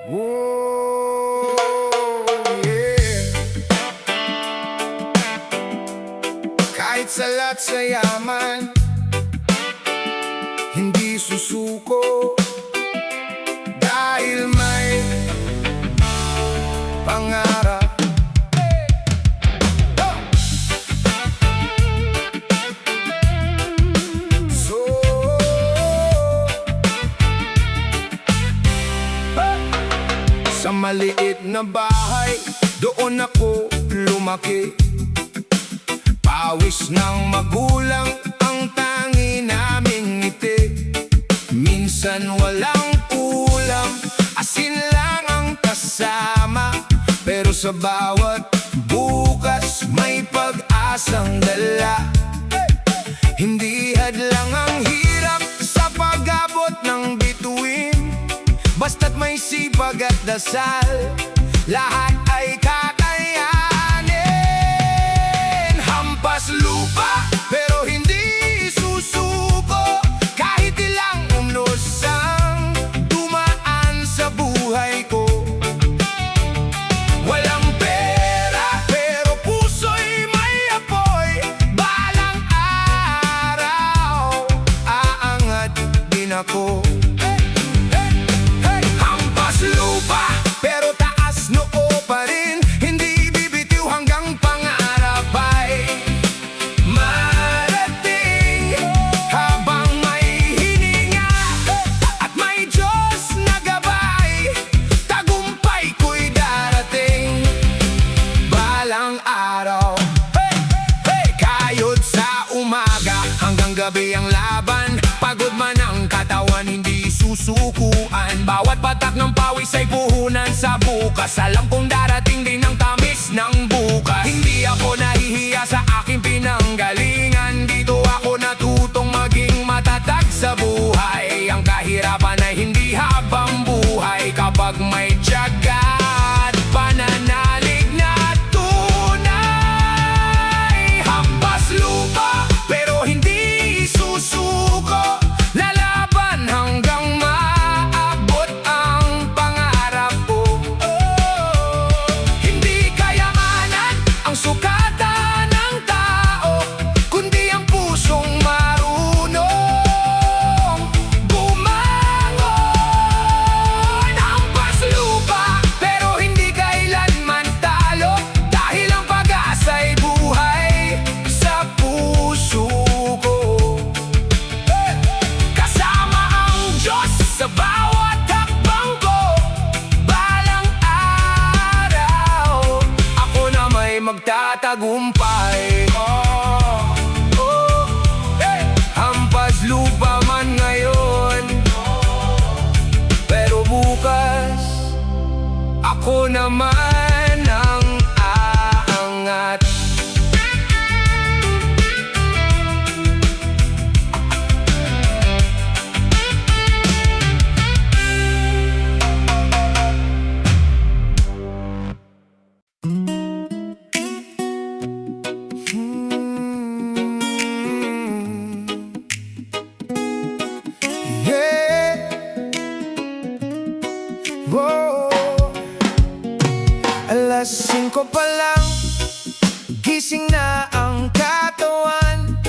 Oh, yeah. Kahit salat sa yaman, hindi susuko. Dahil may pangarap. So, sa maliit na bahay, doon ako lumaki. Pawis ng magulang ang tangi naming ngiti. Minsan walang ulam, asin lang ang kasama. Pero sa bawat bukas may pag-asang dala. Hindi hadlang ang hirap sa pag-abot ng bituin. Basta't may sipag at dasal, lahat ay kakayanin. Hampas lupa, pero hindi susuko. Kahit ilang umnos ang dumaan sa buhay ko. Walang pera, pero puso'y may apoy. Balang araw, aangat din ako. Lupa, pero taas noo pa rin. Hindi bibitiw hanggang pangarap ay marating. Habang may hininga at may Diyos na gabay, tagumpay ko'y darating balang araw. Kayod sa umaga hanggang gabi ang laban. Pagod man ang katawan, hindi susukuan. Bawat patak ng pawis ay puhunan sa bukas. Alam kong darating din ang tamis ng bukas. Hindi ako nahihiya sa aking pinanggalingan. Dito ako natutong maging matatag sa buhay. Ang kahirapan ay hindi habang buhay. Kapag may tiyaga at pananalig na tunay. Hampas lupa, pero hindi susuko. Lalaban hanggang maabot ang pangarap ko. Hindi kayamanan ang sukatan ng tao, kundi ang pusong marunong bumangon. Hampas lupa, pero hindi kailanman talo. Dahil ang pag-asa'y buhay sa puso ko. Kasama ang Diyos sa bawat hakbang ko. Balang araw, ako na may magtatagumpay. Hampas lupa man ngayon, pero bukas ako naman ang aangat. Yeah. Whoa. Alas 5 pa lang, gising na ang katawan.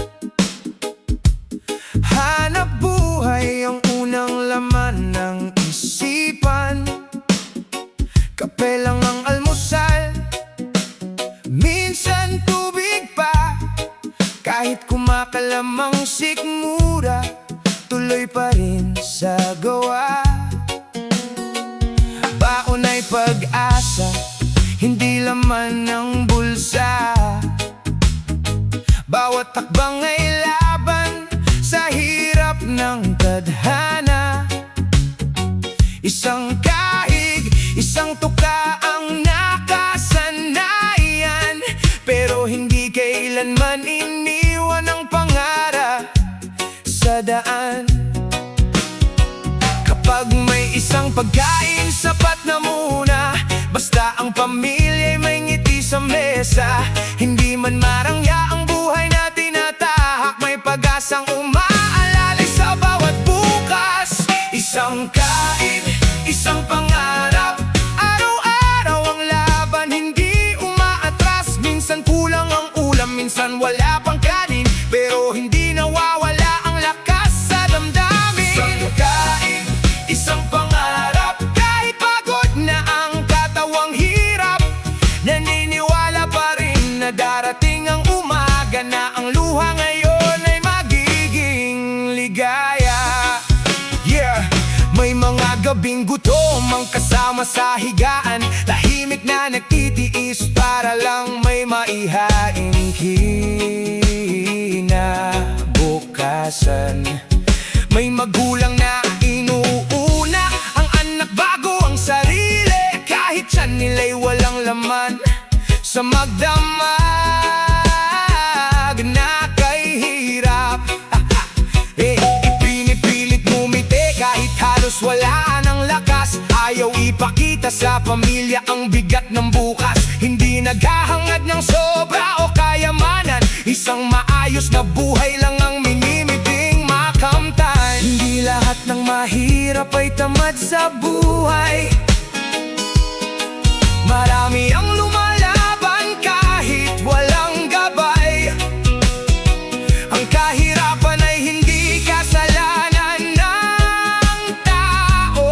Hanap buhay ang unang laman ng isipan. Kape lang ang almusal, minsan tubig pa. Kahit kumakalamang sikmura, tuloy pa rin sa gawa. Baon ay pag-asa, hindi laman ng bulsa. Bawat takbang ay laban sa hirap ng tadhana. Isang kahig, isang tuka ang nakasanayan. Pero hindi kailanman iniwan ang pangarap sa daan. Kapag may isang pagkain, sapat na muna. Basta ang pamilya'y may ngiti sa mesa. Hindi man marangya ang buhay na tinatahak, may pag-asang umaalalay sa bawat bukas. Isang kain, isang pangarap. May mga gabing gutom ang kasama sa higaan, tahimik na nagtitiis para lang may maihain kinabukasan. May magulang na inuuna ang anak bago ang sarili, kahit siya nila'y walang laman sa magdamag na kay hirap. Ipinipilit ngumiti kahit halos wala ng lakas, ayaw ipakita sa pamilya ang bigat ng bukas. Hindi naghahangad ng sobra o kayamanan, isang maayos na buhay lang ang minimiting makamtan. Hindi lahat ng mahirap ay tamad sa buhay, marami ang lumalaban kahit walang gabay. Ang kahirapan ay hindi kasalanan ng tao,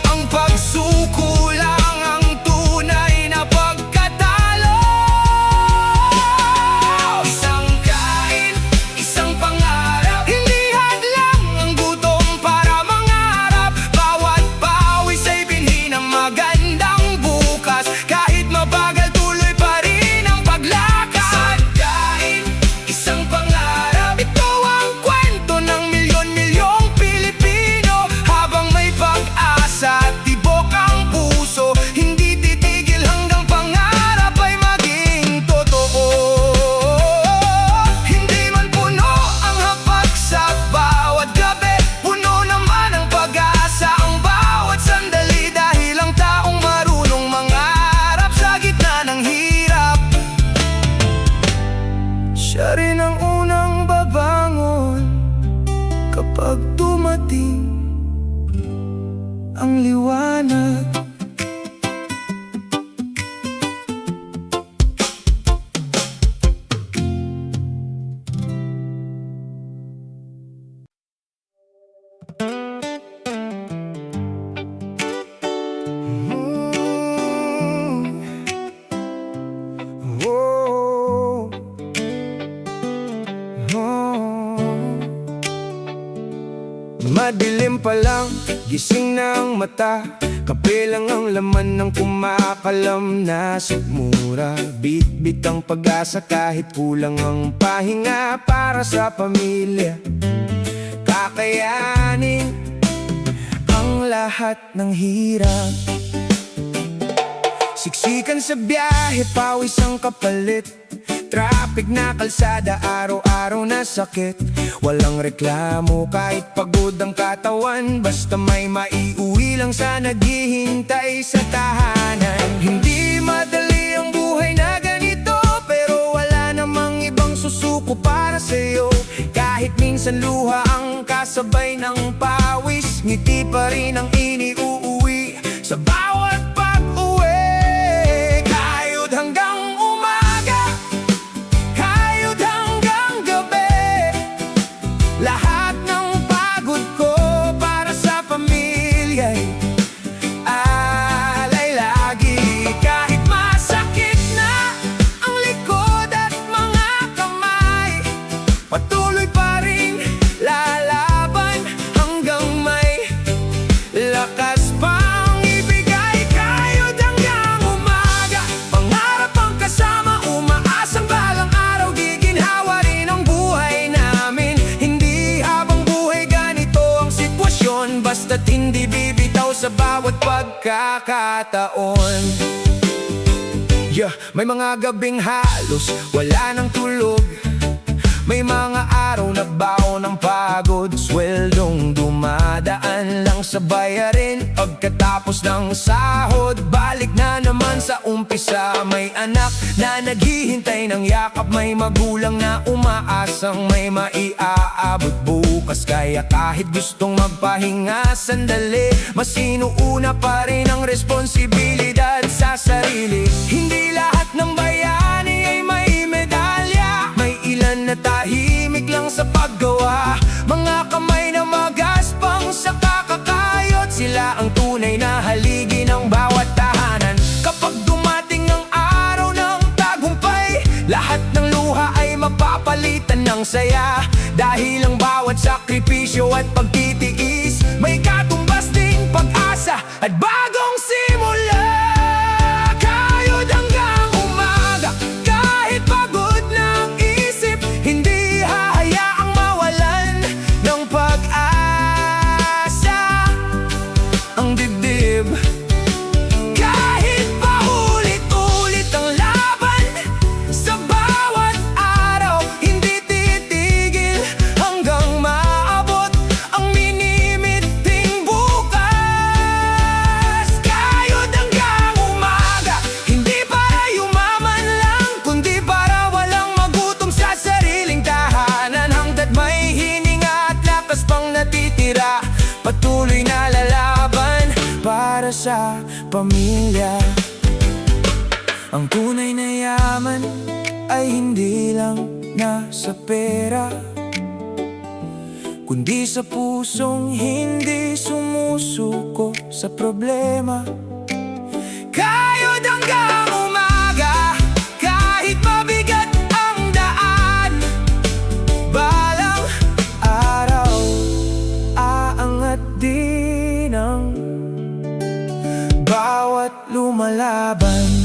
ang pagsuko lang ang tunay na pagkatalo. Isang kain, isang pangarap, hindi hadlang ang gutom para mangarap. Bawat pawis ay binhi ng magandang bukas, kahit mabagal tuloy pa rin ang paglakad. Isang kain, isang pangarap, ito ang kwento ng milyon-milyong Pilipino. Habang may pag-asa at tibok ang puso, hindi titigil hanggang pangarap ay maging totoo. Hindi man puno ang hapag sa bawat gabi, puno naman ang pag-asa ang bawat sandali, dahil ang taong marunong mangarap sa gitna ng hirap, siya rin ang unang babangon kapag dumating ang liwanag. Oh, oh. Madilim pa lang, gising ng mata, kape lang ang laman ng kumakalam na sigmura. Bit-bit ang pag-asa kahit kulang ang pahinga, para sa pamilya kakayanin ang lahat ng hirap. Siksikan sa biyahe, pawis ang kapalit, traffic na kalsada, araw-araw na sakit. Walang reklamo kahit pagod ang katawan, basta may maiuwi lang sa naghihintay sa tahanan. Hindi madali ang buhay na ganito, pero wala namang ibang susuko para sa'yo. Kahit minsan luha ang kasabay ng pawis, ngiti pa rin ang iniuuwi sa bawat pag-uwi. Kayod hanggang umaga, kayod hanggang gabi, lahat ng pagod ko para sa pamilya'y alay lagi. Kahit masakit na ang likod at mga kamay, patuloy pa rin lalaban hanggang may lakas pang ibigay. Kayod hanggang umaga, pangarap ang kasama, umaasang balang araw giginhawa rin ang buhay namin. Hindi habang buhay ganito ang sitwasyon, basta't hindi bibitaw sa bawat pagkakataon. May mga gabing halos wala nang tulog, may mga araw na baon ng pagod, sweldong dumadaan lang sa bayarin. Pagkatapos ng sahod, balik na naman sa umpisa. May anak na naghihintay ng yakap, may magulang na umaasang may maiaabot bukas. Kaya kahit gustong magpahinga sandali, mas inuuna pa rin ang responsibilidad sa sarili. Hindi lahat ng bayani ay may medalya, may ilan na tahimik lang sa paggawa. Mga kamay na magaspang sa kakakayot, sila ang tunay na haligi ng bawat tahanan. Kapag dumating ang araw ng tagumpay, lahat ng luha ay mapapalitan ng saya, dahil ang bawat sakripisyo at pagtitiis patuloy na lalaban para sa pamilya. Ang tunay na yaman ay hindi lang nasa pera, kundi sa pusong hindi sumusuko sa problema. Kayod hanggang umaga, kahit mabigat ang daan, balang araw aangat din ang bawat lumalaban.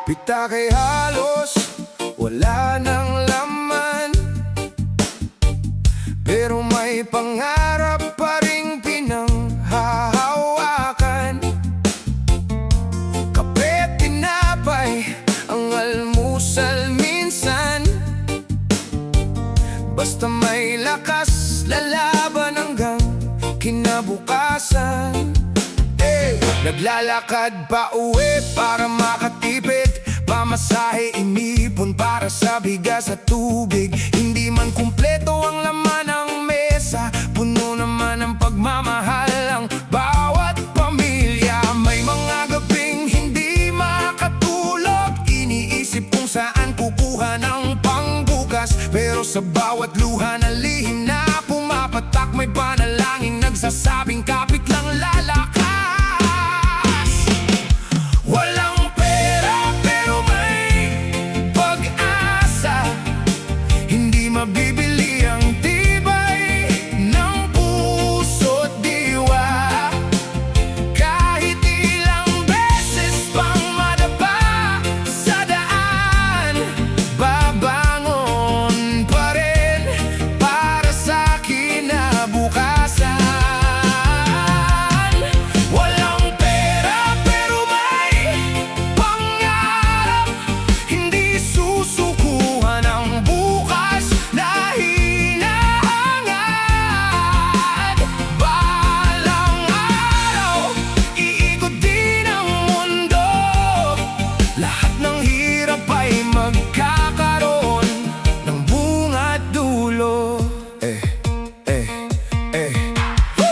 Pitaka'y halos wala nang laman, pero may pangarap pa ring pinanghahawakan. Kape't tinapay ang almusal minsan, basta may lakas lalaban hanggang kinabukasan. Naglalakad pa uwi para makatipid, pamasahe inipon para sa bigas at tubig. Hindi man kumpleto ang laman ng mesa, puno naman ang pagmamahal ang bawat pamilya. May mga gabing hindi makatulog, iniisip kung saan kukuha ng pangbukas. Pero sa bawat luha na lihim na pumapatak, may panalangin nagsasabing kapit lang lalakas. Walang pera pero may pag-asa, hindi mabibili ang tibay ng puso't diwa. Kahit ilang beses pang madapa sa daan, babangon pa rin para sa kinabukasan. Walang pera pero may pangarap, hindi susukuhan ang bukas na hinahangad. Balang araw, iikot din ang mundo, lahat ng hirap ay magkakaroon ng bunga't dulo.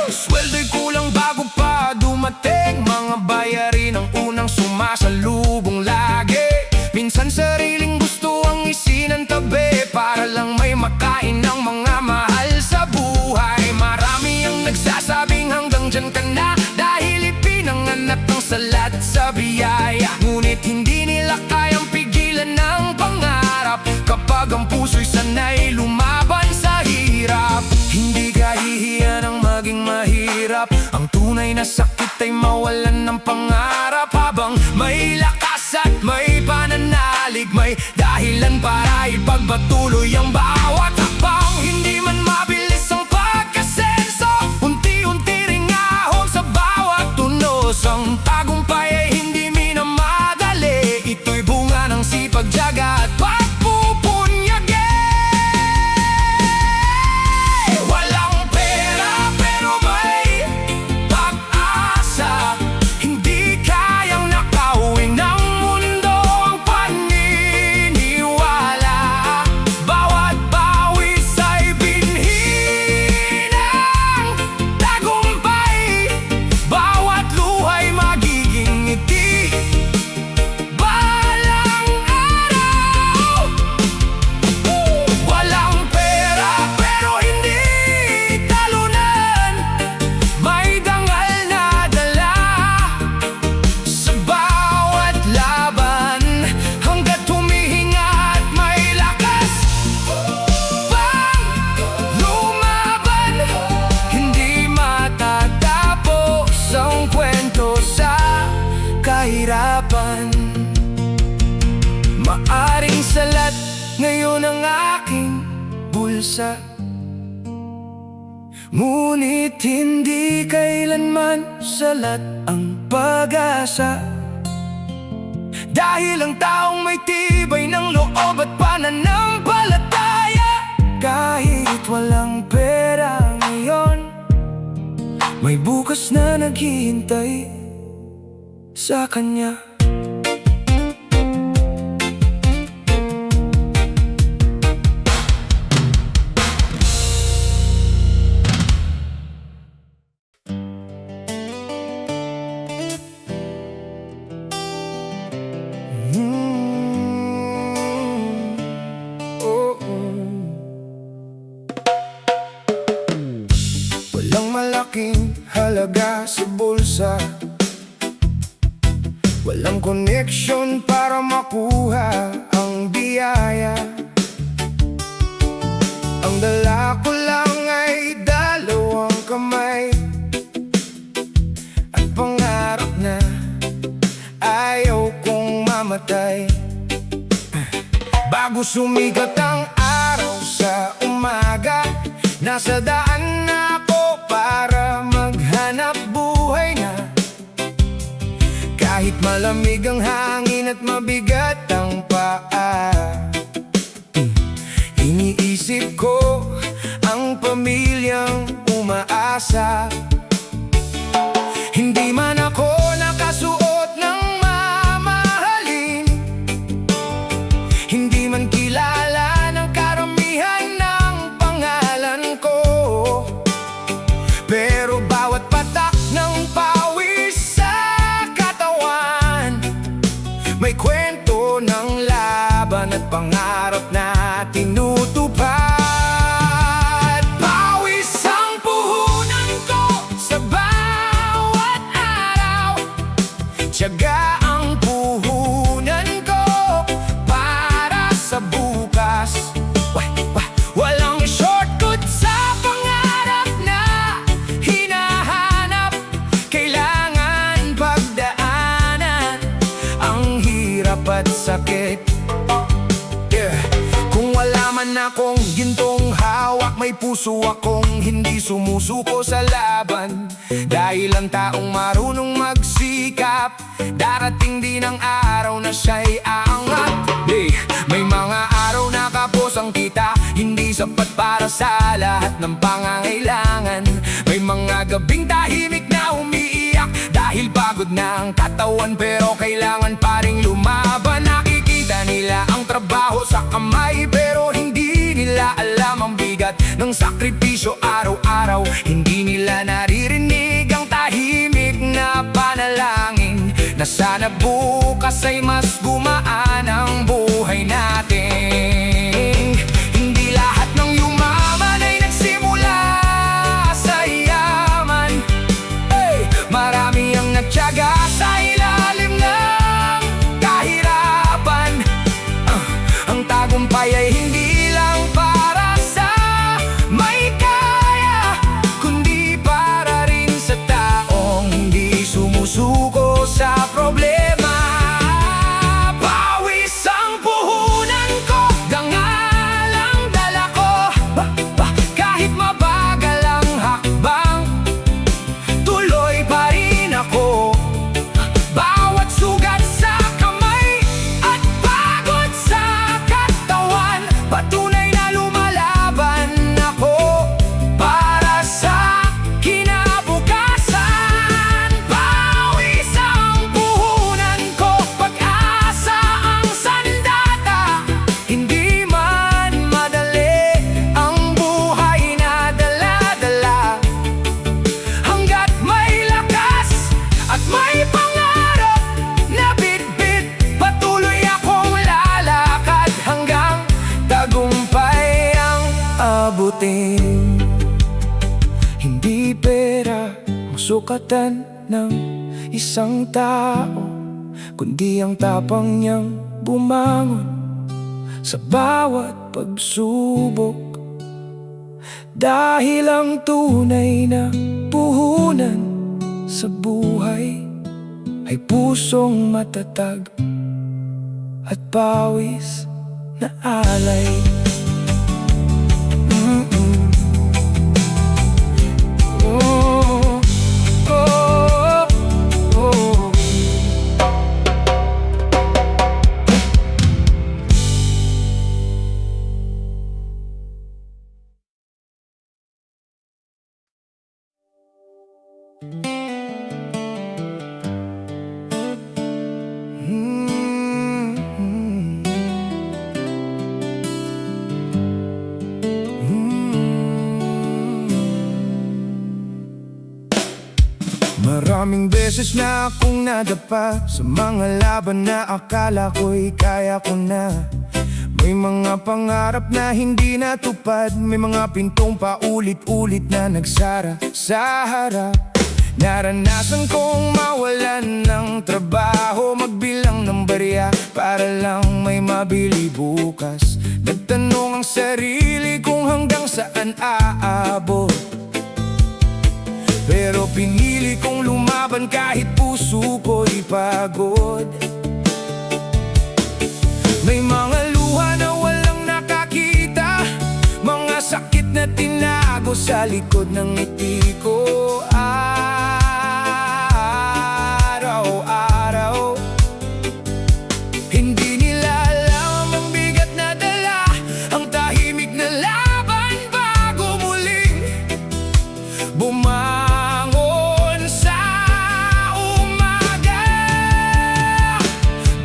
Sweldo'y kulang bago pa dumating, mga bayarin ang unang sumasalubong lagi. Minsan sariling gusto ang isinantabi para lang may makain ng mga mahal sa buhay. Marami ang nagsasabing hanggang dyan ka na, dahil ipinanganak ng salat sa biyaya. Ngunit hindi nila kayang pigilan ng pangarap kapag ang puso'y sanay lumaban sa hirap. Hindi kahihiyan ang maging mahirap, ang tunay na sakit ay mawalan ng pangarap. Habang may lakas at may pananalig, may dahilan para ipagpatuloy ang bawat hakbang. Hindi man mabilis ang pagkasenso, unti-unti ring ahon sa bawat tunos. Ang tagumpay ay hindi minamadali, ito'y bunga ng sipag, tiyaga at pagpupunyagi. Walang pera pero may pag-asa, hindi kayang nakawin ng mundo ang paniniwala. Bawat pawis ay binhi ng tagumpay, bawat luha'y magiging kahirapan. Maaring salat ngayon ang aking bulsa, ngunit hindi kailanman salat ang pag-asa. Dahil ang taong may tibay ng loob at pananampalataya, kahit walang pera ngayon, may bukas na naghihintay sa kanya. Walang malaking halaga sa bulsa, walang koneksyon para makuha ang biyaya. Ang dala ko lang ay dalawang kamay at pangarap na ayaw kong mamatay. Bago sumikat ang araw sa umaga, nasa daan na ako para maghanap buhay na. Kahit malamig ang hangin at mabigat ang paa, iniisip ko ang pamilyang umaasa. Hindi man ako nakasuot ng mamahalin, hindi man kilala ng karamihan ng pangalan ko, pero bawat patak ng pawis sa katawan may kwento ng laban at pangarap na tinutupad. Pawis ang puhunan ko sa bawat araw, tiyaga ang puhunan ko para sa bukas. Walang shortcut sa pangarap na hinahanap, kailangan pagdaanan ang hirap at sakit. Kung wala man akong gintong hawak, may puso akong hindi sumusuko sa laban. Dahil ang taong marunong magsikap, darating din ang araw na siya'y aangat. May mga araw na kapos ang kita, hindi sapat para sa lahat ng pangangailangan. May mga gabing tahimik na umiiyak dahil pagod na ang katawan, pero kailangan pa ring lumaban. Nakikita nila ang trabaho sa kamay, pero hindi nila alam ang bigat ng sakripisyo araw-araw. Hindi nila naririnig ang tahimik na panalangin na sana bukas ay mas gumaan ang buhay natin. Hindi lahat ng yumaman ay nagsimula sa yaman. Marami ang nagtiyaga sa ilalim ng kahirapan. Ang tagumpay ay hindi lang para sa may kaya, kundi para rin sa taong hindi sumusuko sa problema. Pawis ang puhunan ko, dangal ang dala ko, kahit mabagal ang hakbang, tuloy pa rin ako. Bawat sugat sa kamay at pagod sa katawan, patunay na lumalaban ako para sa kinabukasan. Pawis ang puhunan ko, pag-asa ang sandata. Hindi man madali ang buhay na dala-dala, hanggat may lakas at may pangarap na bitbit, patuloy akong lalakad hanggang tagumpay ang abutin. Hindi pera ang sukatan ng isang tao, kundi ang tapang niyang bumangon sa bawat pagsubok. Dahil ang tunay na puhunan sa buhay ay pusong matatag at pawis na alay. Oh, oh, oh. Maraming beses na akong nadapa sa mga laban na akala ko'y kaya ko na. May mga pangarap na hindi natupad, may mga pintong paulit-ulit na nagsara sa harap. Naranasan kong mawalan ng trabaho, magbilang ng barya para lang may mabili bukas. Nagtanong ang sarili kung hanggang saan aabot, pero pinili kong lumaban kahit puso ko'y pagod. May mga luha na walang nakakita, mga sakit na tinago sa likod ng ngiti ko. Araw-araw, hindi nila alam ang bigat na dala, ang tahimik na laban bago muling bumangon sa umaga.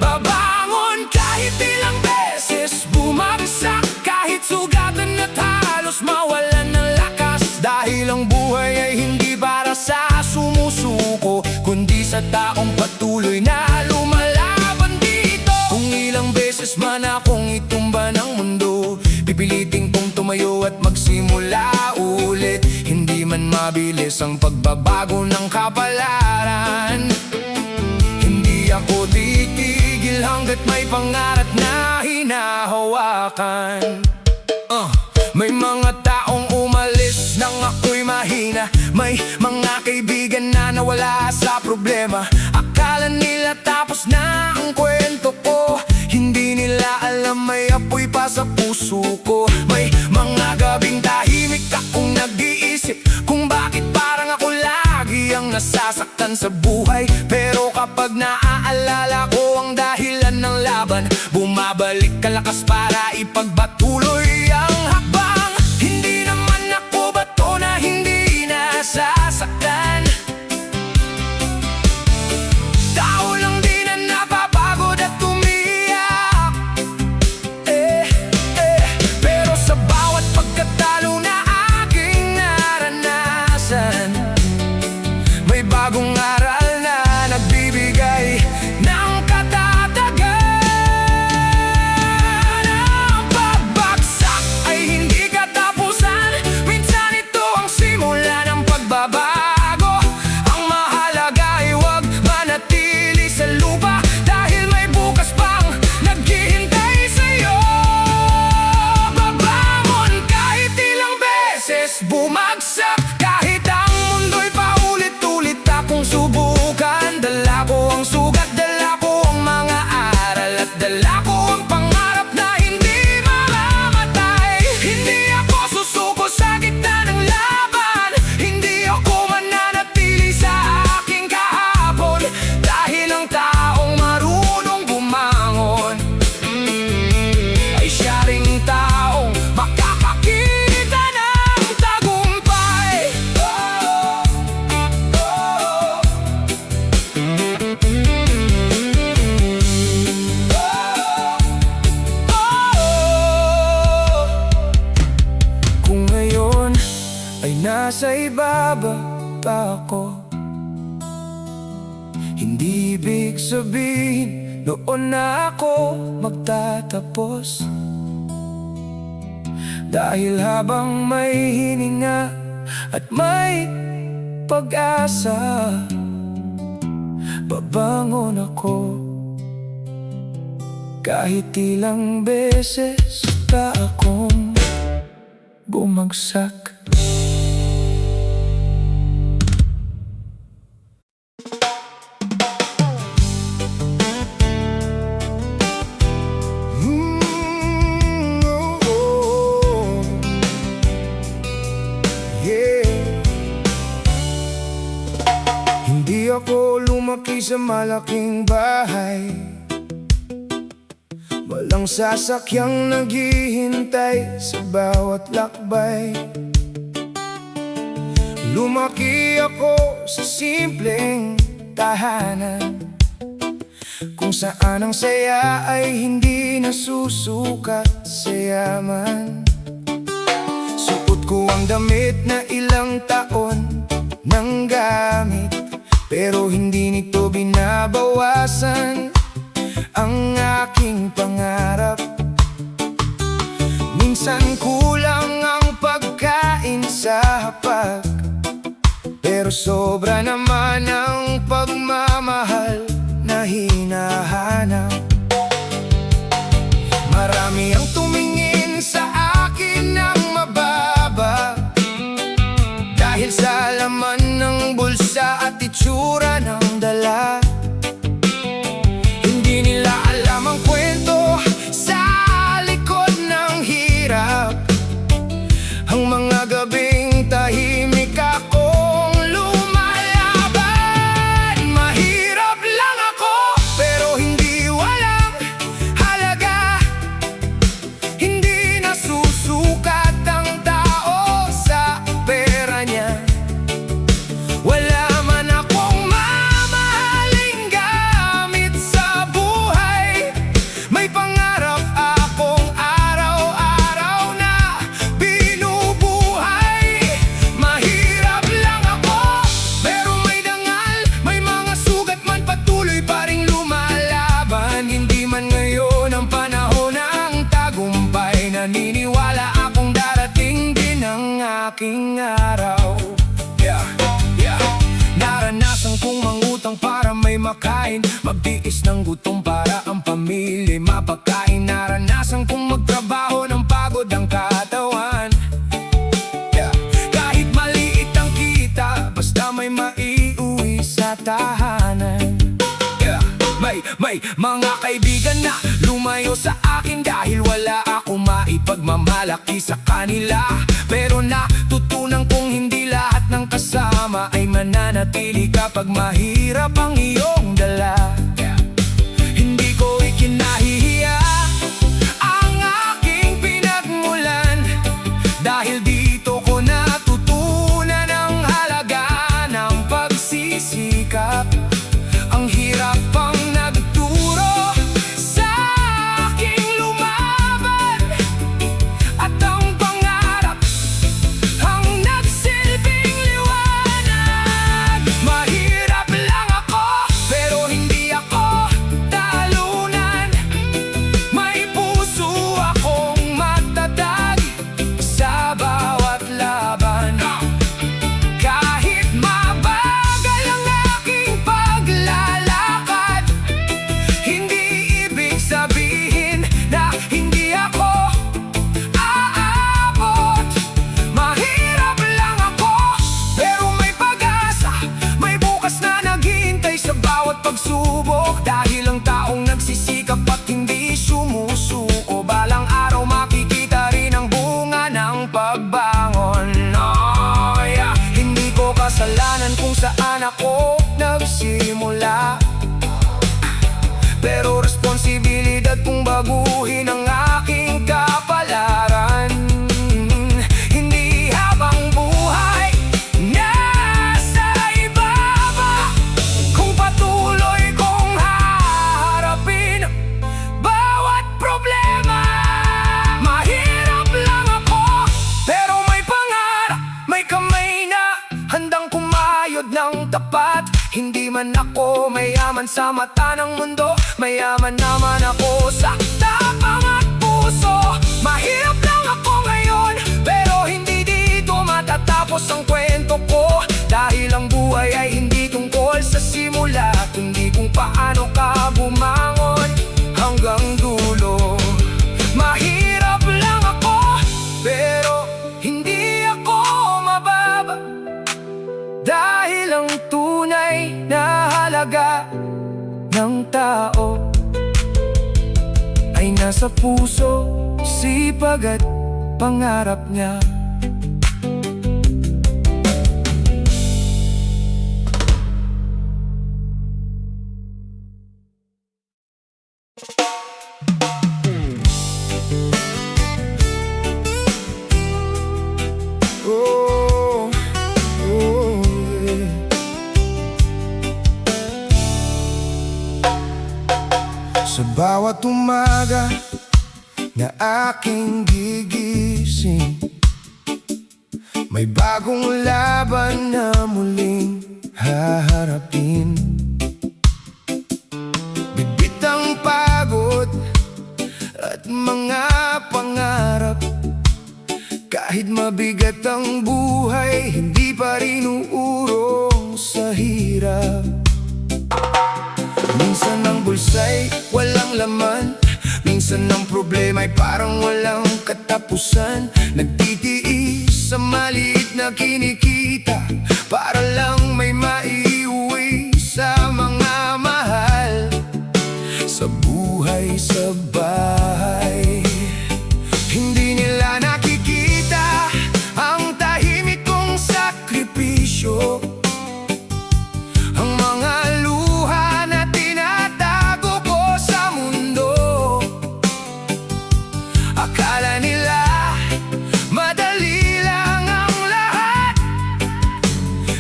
Babangon kahit ilang beses bumagsak, kahit sugatan at halos mawalan ng lakas. Dahil ang buhay ay hindi para sa sumusuko, kundi sa taong patuloy na lumalaban dito. Kung ilang beses man akong itumba ng mundo, pipilitin kong tumayo at magsimula ulit. Hindi man mabilis ang pagbabago ng kapalaran, hindi ako titigil hanggat may pangarap na hinahawakan. May mga taong umalis nang ako'y mahina, may mga kaibigan na nawala sa problema. Akala nila tapos na ang kwento ko, hindi nila alam may apoy pa sa puso ko. May mga gabing tahimik akong nag-iisip kung bakit parang ako lagi ang nasasaktan sa buhay. Pero kapag naaalala ko ang dahilan ng laban, bumabalik ang lakas para ipagpatuloy ang hakbang. Hindi naman ako bato na hindi nasasaktan, tao lang din na napapagod at umiyak. Pero sa bawat pagkatalo na aking naranasan, may bagong aral na nagbibigay ng katatagan. Ang pagbagsak ay hindi katapusan, minsan ito ang simula ng pagbabago. Ang mahalaga ay huwag manatili sa lupa, dahil may bukas pang naghihintay sa'yo. Babangon kahit ilang beses bumagsak, kahit ang mundo'y paulit-ulit akong subukan. Dala ko ang sugat, dala ko ang mga aral, at dala ko ang pangarap na hindi mamamatay. Hindi ako susuko sa gitna ng laban, hindi ako mananatili sa aking kahapon, dahil ang taong marunong bumangon ay siya ring taong makakakita ng tagumpay. Kung ngayon ay nasa ibaba pa ako, hindi ibig sabihin noon na ako magtatapos. Dahil habang may hininga at may pag-asa, babangon ako kahit ilang beses pa akong bumagsak. umuwi sa malaking bahay. Walang sasakyang naghihintay sa bawat lakbay. Lumaki ako sa simpleng tahanan, kung saan ang saya ay hindi nasusukat sa yaman. Suot ko ang damit na ilang taon nang gamit, pero hindi nito binabawasan ang aking pangarap. Minsan kulang ang pagkain sa hapag, pero sobra naman ang pagmamahal na hinahanap. Marami ang tumingin sa akin ng mababa, dahil sa laman ng bulsa at itsura ng dala. Hindi nila alam ang kwento sa likod ng hirap, ang mga gabing tahimik akong lumalaban. Mahirap lang ako, pero hindi walang halaga. Hindi nasusukat ang tao sa pera niya. Wala man akong mamahaling gamit sa buhay, may pangarap akong araw-araw na binubuhay. Mahirap lang ako, pero may dangal, may mga sugat man, patuloy pa ring lumalaban. Hindi man ngayon ang panahon ng tagumpay, naniniwala akong darating din ang aking araw. Naranasan kong mangutang para may makain, magtiis ng gutom para ang pamilya mapakain. Naranasan kong magtrabaho ng pagod ang katawan, kahit maliit ang kita, basta may maiuwi sa tahanan. May mga kaibigan na lumayo sa akin dahil wala akong maipagmamalaki sa kanila. Pero natutunan kong hindi lahat ng kasama ay mananatili kapag mahirap ang iyong dala. Hindi ko ikinahihiya ang aking pinagmulan, dahil dito ko natutunan ang halaga ng pagsisikap. Ang hirap ang nagturo sa aking lumaban, at ang pangarap ang nagsilbing liwanag. Mahirap lang ako, pero hindi ako talunan. May puso akong matatag sa bawat laban. Kahit mabagal ang aking paglalakad, hindi ibig sabihin na hindi ako aabot. Mahirap lang ako, pero may pag-asa, may bukas na naghihintay sa bawat pagsubok. Dahil ang taong nagsisikap at hindi sumusuko, balang araw makikita rin ang bunga ng pagbangon. Hindi ko kasalanan kung saan ako nagsimula, pero responsibilidad kong baguhin ang aking kapalaran. Hindi habang buhay nasa ibaba, kung patuloy kong haharapin bawat problema. Mahirap lang ako, pero may pangarap, may kamay na handang kumayod ng tapat. Hindi man ako mayaman sa mata ng mundo, mayaman naman ako sa tapang at puso. Mahirap lang ako ngayon, pero hindi dito matatapos ang kwento ko. Dahil ang buhay ay hindi tungkol sa simula, kundi kung paano ka bumangon hanggang dulo. Mahirap lang ako, pero hindi ako mababa, dahil ang tunay na halaga ng tao ay nasa puso, sipag at pangarap niya. Sa bawat umaga na aking gigising, may bagong laban na muling haharapin. Bitbit ang pagod at mga pangarap. Kahit mabigat ang buhay, hindi pa rin uurong sa hirap. Minsan ang bulsa'y walang laman, minsan ang problema'y parang walang katapusan. Nagtitiis sa maliit na kinikita para lang may maiuwi sa mga mahal. Sa buhay sa bahay, hindi nila nakikita ang tahimik kong sakripisyo, ang mga luha na tinatago ko sa mundo. Akala nila madali lang ang lahat,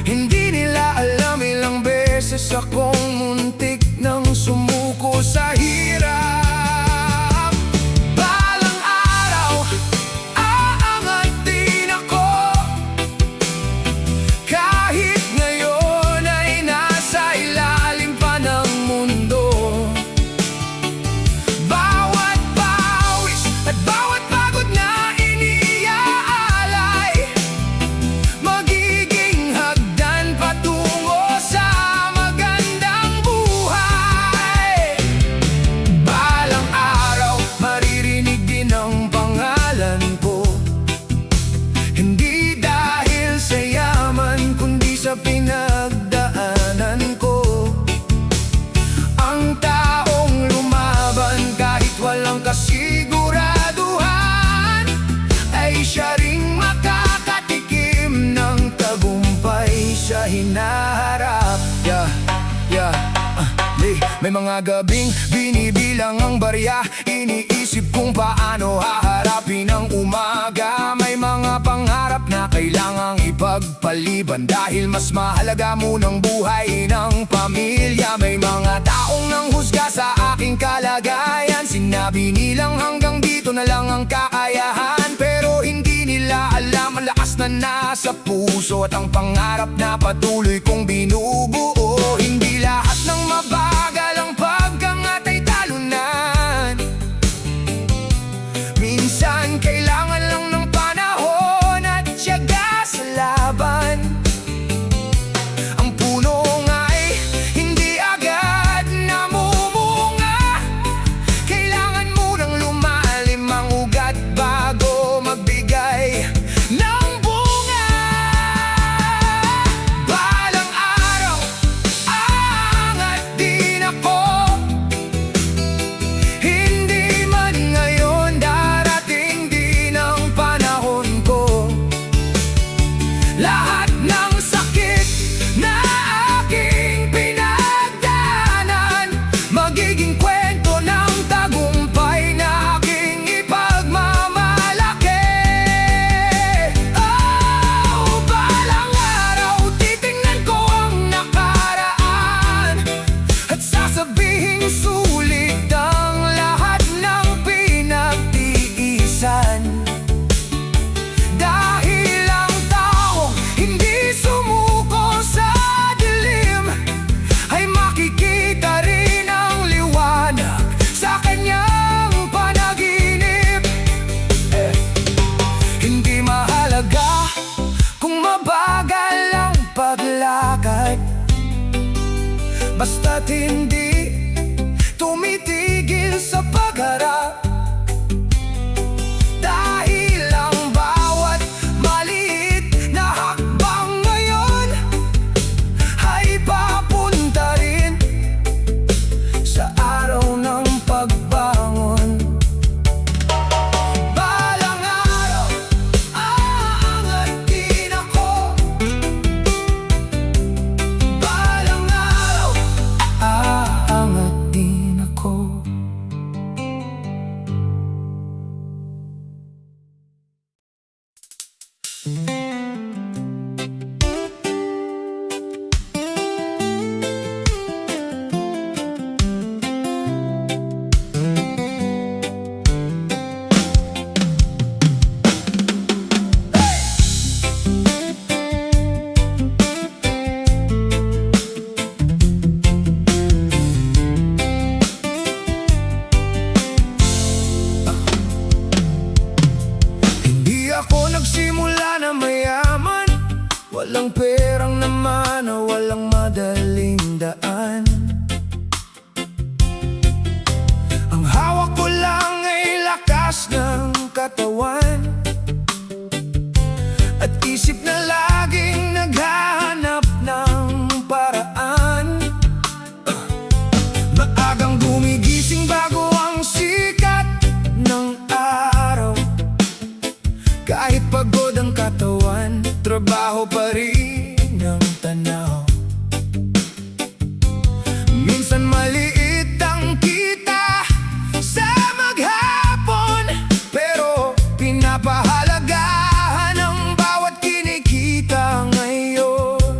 hindi nila alam ilang beses akong muntik nang sumuko sa hirap. Balang araw, aangat din ako, kahit ngayon ay nasa ilalim pa ng mundo. Bawat pawis at bawat pagod na iniaalay, magiging hagdan patungo sa magandang buhay. Balang araw, maririnig din ang pangalan ko, hindi dahil sa yaman, kundi sa pinagdaanan ko. Ang taong lumaban kahit walang kasiguraduhan, ay siya ring makakatikim ng tagumpay sa hinaharap. May mga gabing binibilang ang barya, iniisip kung paano haharapin ang umaga. May mga pangarap na kailangang ipagpaliban, dahil mas mahalaga munang buhay ng pamilya. May mga taong nanghusga sa aking kalagayan, sinabi nilang hanggang dito na lang ang kakayahan. Pero hindi nila alam ang lakas na nasa puso at ang pangarap na patuloy kong binubuo. Hindi lahat ng mabagal ang pagkangat ay talunan, minsan kailangan lang ng panahon at tiyaga sa laban. Ang puno nga'y hindi agad namumunga, kailangan munang lumalim ang ugat bago magbigay ng bunga. Balang araw, aangat Walang perang naman o walang madaling daan. Ang hawak ko lang ay lakas ng katawan at isip na laging naghahanap ng paraan. Maagang gumigising bago ang sikat ng araw. Kahit pagod ang katawan, trabaho pa rin ang tanaw. Minsan maliit ang kita sa maghapon, pero pinapahalagahan ang bawat kinikita ngayon.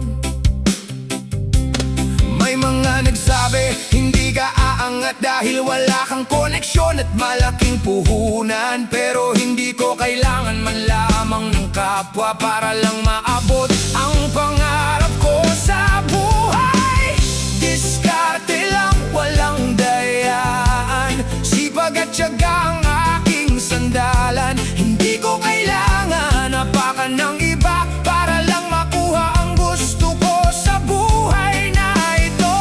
May mga nagsabi, hindi ka aangat dahil wala kang koneksyon at malaking puhunan. Pero hindi ko kailangan man lamang ng kapwa para lang maabot ang pangarap ko sa buhay. Diskarte lang, walang dayaan, sipag at tiyaga ang aking sandalan. Hindi ko kailangan apakan ng iba para lang makuha ang gusto ko sa buhay na ito.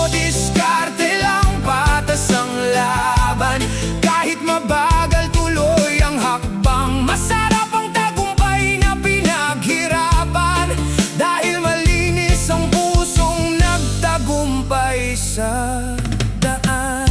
Diskarte lang, patas ang laban, kahit mabagal tuloy ang hakbang. Masarap ang tagumpay na pinaghirapan, dahil malinis ang pusong nagtagumpay sa daan.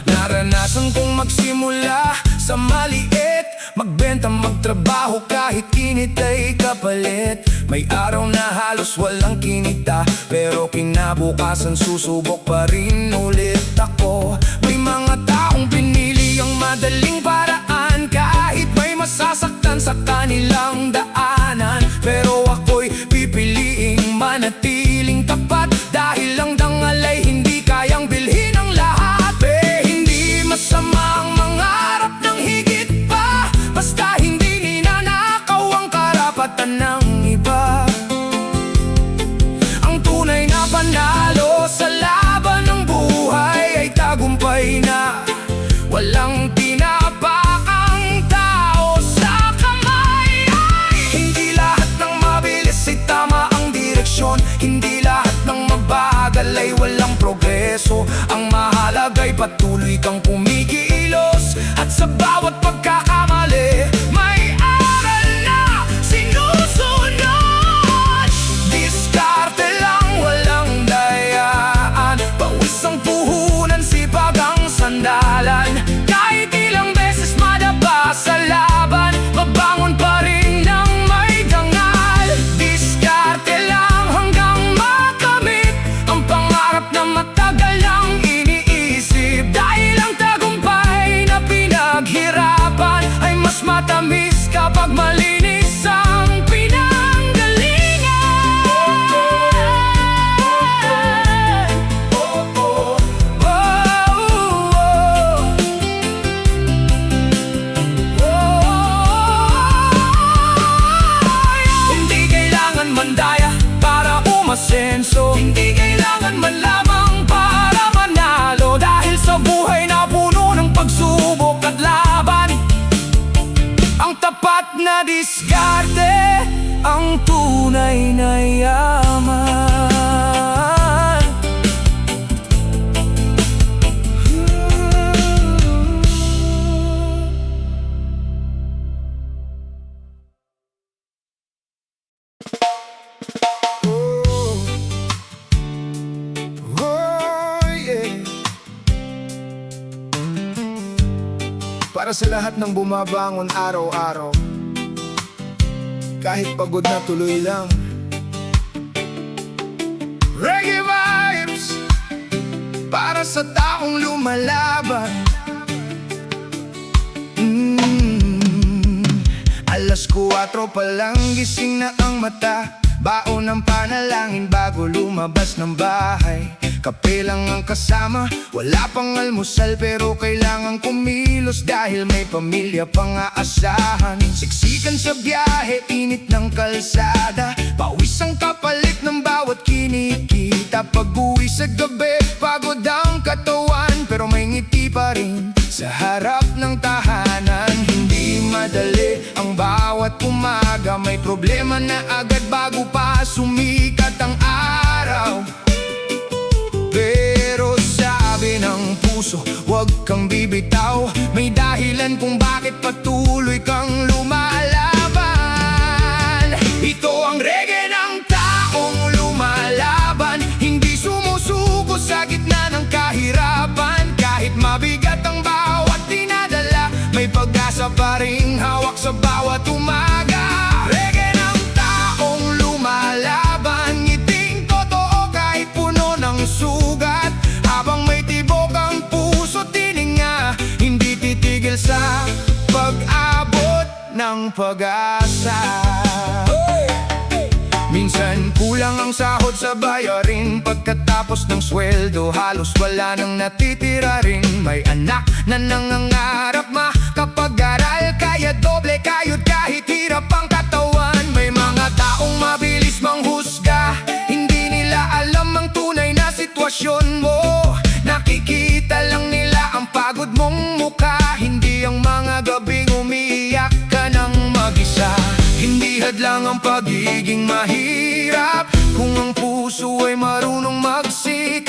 Naranasan kong magsimula sa maliit, magbenta, magtrabaho kahit init ay kapalit. May araw na halos walang kinita, pero kinabukasan susubok pa rin ulit ako. May mga taong pinili ang madaling paraan, kahit may masasaktan sa kanilang daanan. Pero ako'y pipiliing manatiling tapat, dahil lang dangal ay hindi kayang bilhin ang lahat. Hindi masama ang mangarap ng higit pa, basta hindi ninanakaw ang karapatan ng iba. Ang tunay na panalo sa laban ng buhay ay tagumpay na walang tinapakang tao sa kamay. Hindi lahat ng mabilis ay tama ang direksyon, hindi lahat ng mabagal ay walang progreso. Ang mahalaga'y patuloy kang kumikilos, at sa bawat pagkakamali may aral na sinusunod. Diskarte lang, walang dayaan, pawis ang puhunan, sipag ang sandalan. Kahit ilang beses madapa sa laban, mabangon pa rin ng may dangal. Diskarte lang hanggang makamit ang pangarap na matagal nang iniisip, dahil ang tagumpay na pinaghirapan ay mas matamis kapag malinis ang pinanggalingan. Hindi kailangan mandaya para umasenso, hindi kailangan man lamang para manalo, dahil sa buhay na puno ng pagsubok at laban, ang tapat na diskarte ang tunay na yaman. Para sa lahat ng bumabangon araw-araw, kahit pagod na tuloy lang. Reggae vibes para sa taong lumalaban. Alas 4 pa lang, gising na ang mata, baon ng panalangin bago lumabas ng bahay. Kape lang ang kasama, wala pang almusal, pero kailangan kumilos dahil may pamilya pang aasahan. Siksikan sa biyahe, init ng kalsada, pawis ang kapalit ng bawat kinikita. Pag-uwi sa gabi, pagod ang katawan, pero may ngiti pa rin sa harap ng tahanan. Hindi madali ang bawat bawat umaga may problema na agad bago pa sumikat ang araw. Pero sabi ng puso, huwag kang bibitaw, may dahilan kung bakit patuloy kang lumalaban. Ito ang reggae ng taong lumalaban, hindi sumusuko sa gitna ng kahirapan. Kahit mabigat ang bawat dinadala, may pag-asa pa ring hawak sa bawat umaga. Reggae ng taong lumalaban, ngiting totoo kahit puno ng sugat. Habang may tibok ang puso, tininga, hindi titigil sa pag-abot ng pag-asa. Minsan kulang ang sahod sa bayarin, pagkatapos ng sweldo halos wala nang natitira rin. May anak na nangangarap makapag-aral, kaya doble kayod kahit hirap ang katawan. May mga taong mabilis manghusga, hindi nila alam ang tunay na sitwasyon mo. Nakikita lang nila ang pagod mong mukha, hindi ang mga gabing umiiyak ka ng mag-isa. Hindi hadlang ang pagiging mahirap kung ang puso ay marunong magsikap.